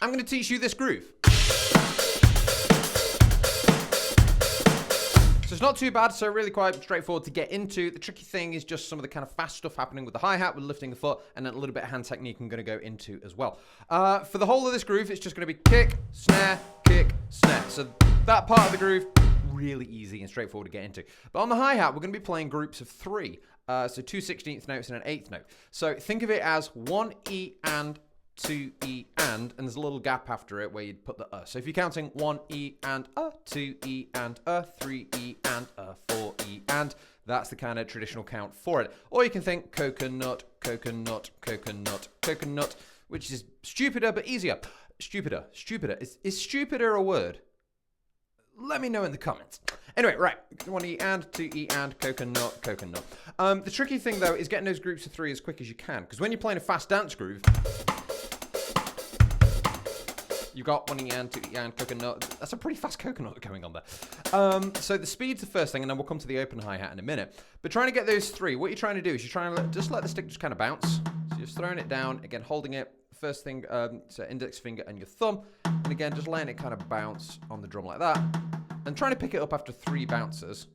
I'm going to teach you this groove. So it's not too bad, so really quite straightforward to get into. The tricky thing is just some of the kind of fast stuff happening with the hi-hat, with lifting the foot, and then a little bit of hand technique I'm going to go into as well. For the whole of this groove, it's just going to be kick, snare, kick, snare. So that part of the groove, really easy and straightforward to get into. But on the hi-hat, we're going to be playing groups of 3. So 2 16th notes and an 8th note. So think of it as 1 E and 2 E and there's a little gap after it where you'd put the So if you're counting 1 E and 2 E and 3 E and 4 E and, that's the kind of traditional count for it. Or you can think coconut, coconut, coconut, coconut, which is stupider but easier. Stupider. Is stupider a word? Let me know in the comments. Anyway, right, 1 E and 2 E and coconut, coconut. The tricky thing though is getting those groups of 3 as quick as you can, because when you're playing a fast dance groove, you've got 1 E and 2 E and coconut. That's a pretty fast coconut going on there. So the speed's the first thing, and then we'll come to the open hi-hat in a minute. But trying to get those 3, what you're trying to do is you're trying to just let the stick just kind of bounce. So you're just throwing it down, again holding it. First thing, so index finger and your thumb, and again just letting it kind of bounce on the drum like that, and trying to pick it up after 3 bounces,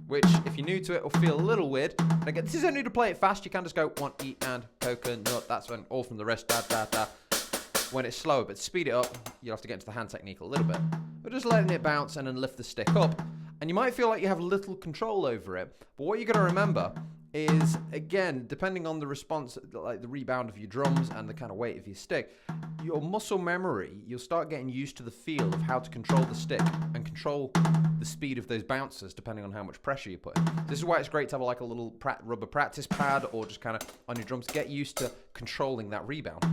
which if you're new to it will feel a little weird. And again, this is only to play it fast. You can just go 1 E and coconut. That's when all from the rest, da da da. When it's slower, but to speed it up, you'll have to get into the hand technique a little bit. But just letting it bounce and then lift the stick up, and you might feel like you have little control over it. But what you're going to remember is, again, depending on the response, like the rebound of your drums and the kind of weight of your stick, your muscle memory, you'll start getting used to the feel of how to control the stick and control the speed of those bounces depending on how much pressure you put in. This is why it's great to have like a little rubber practice pad or just kind of on your drums to get used to controlling that rebound.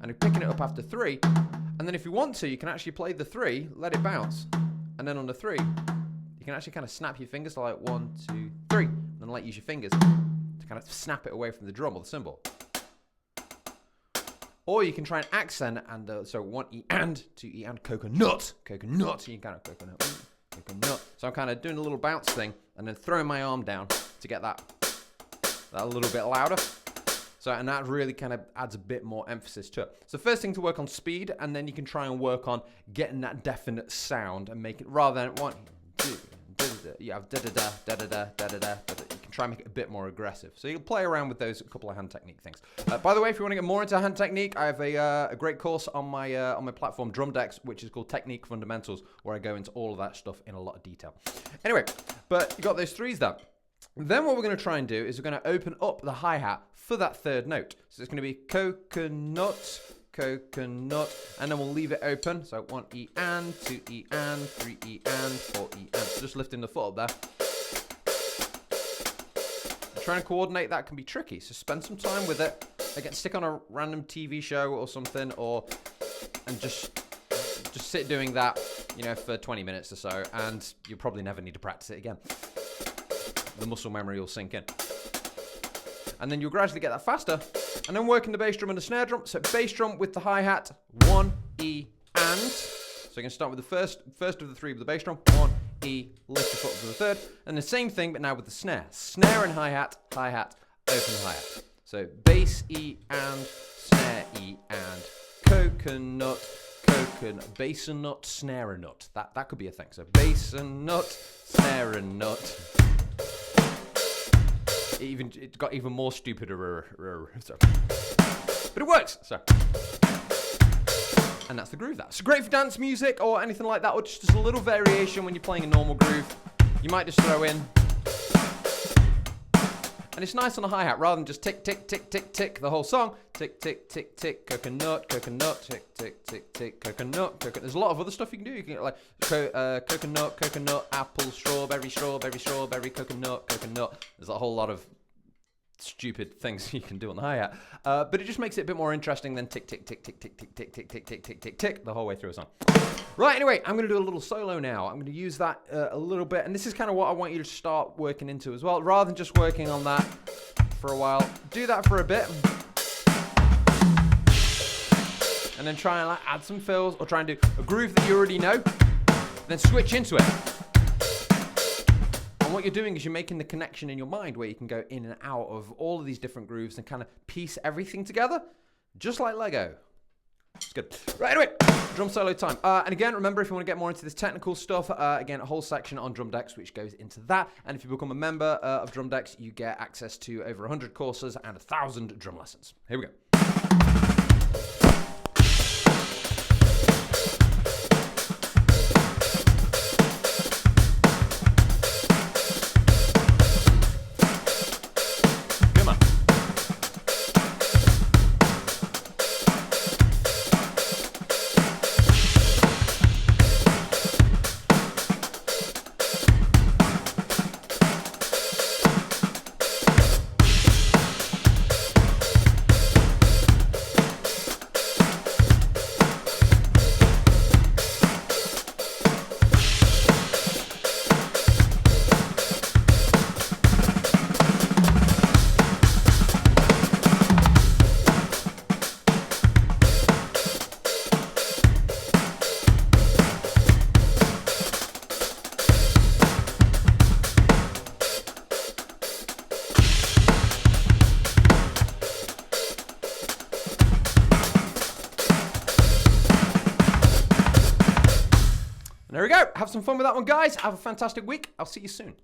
And picking it up after 3, and then if you want to, you can actually play the 3, let it bounce, and then on the 3, you can actually kind of snap your fingers to like 1, 2, 3, and then like use your fingers to kind of snap it away from the drum or the cymbal. Or you can try and accent, and so 1 E and 2 E and coconut, coconut, so you can kind of coconut, coconut. So I'm kind of doing a little bounce thing, and then throwing my arm down to get that a little bit louder. So, and that really kind of adds a bit more emphasis to it. So first thing to work on speed, and then you can try and work on getting that definite sound and make it, rather than 1, 2, you have da da da da da da da da da. You can try and make it a bit more aggressive. So you'll play around with those couple of hand technique things. By the way, if you want to get more into hand technique, I have a great course on my platform Drumdex, which is called Technique Fundamentals, where I go into all of that stuff in a lot of detail. Anyway, but you got those 3s there. Then what we're going to try and do is we're going to open up the hi-hat for that 3rd note. So it's going to be coconut, coconut, and then we'll leave it open. So 1 E and, 2 E and, 3 E and, 4 E and. So just lifting the foot up there. And trying to coordinate that can be tricky, so spend some time with it. Again, stick on a random TV show or something, and just sit doing that, you know, for 20 minutes or so, and you'll probably never need to practice it again. The muscle memory will sink in. And then you'll gradually get that faster, and then working the bass drum and the snare drum. So bass drum with the hi-hat, 1 E and. So you're going to start with the first of the 3 with the bass drum, 1 E, lift the foot for the 3rd, and the same thing but now with the snare. Snare and hi-hat, hi-hat, open hi-hat. So bass E and, snare E and, coconut, coconut, bass and nut, snare and nut. That could be a thing. So bass and nut, snare and nut. It got even more stupider, so. But it works. So, and that's the groove. That's great for dance music or anything like that, or just as a little variation when you're playing a normal groove. You might just throw in, and it's nice on the hi-hat rather than just tick tick tick tick tick the whole song. Tick tick tick tick coconut coconut tick tick tick tick coconut coconut. There's a lot of other stuff you can do. You can get like coconut coconut apple strawberry strawberry strawberry coconut coconut. There's a whole lot of stupid things you can do on the hi-hat, but it just makes it a bit more interesting than tick tick tick tick tick tick tick tick tick tick tick tick tick the whole way through a song. Right, anyway, I'm going to do a little solo now. I'm going to use that a little bit, and this is kind of what I want you to start working into as well, rather than just working on that for a while. Do that for a bit, and then try and like add some fills or try and do a groove that you already know, then switch into it. And what you're doing is you're making the connection in your mind where you can go in and out of all of these different grooves and kind of piece everything together, just like Lego. It's good. Right, anyway, drum solo time. And again, remember, if you want to get more into this technical stuff, again, a whole section on Drumdex, which goes into that. And if you become a member of Drumdex, you get access to over 100 courses and 1,000 drum lessons. Here we go. There we go. Have some fun with that one, guys. Have a fantastic week. I'll see you soon.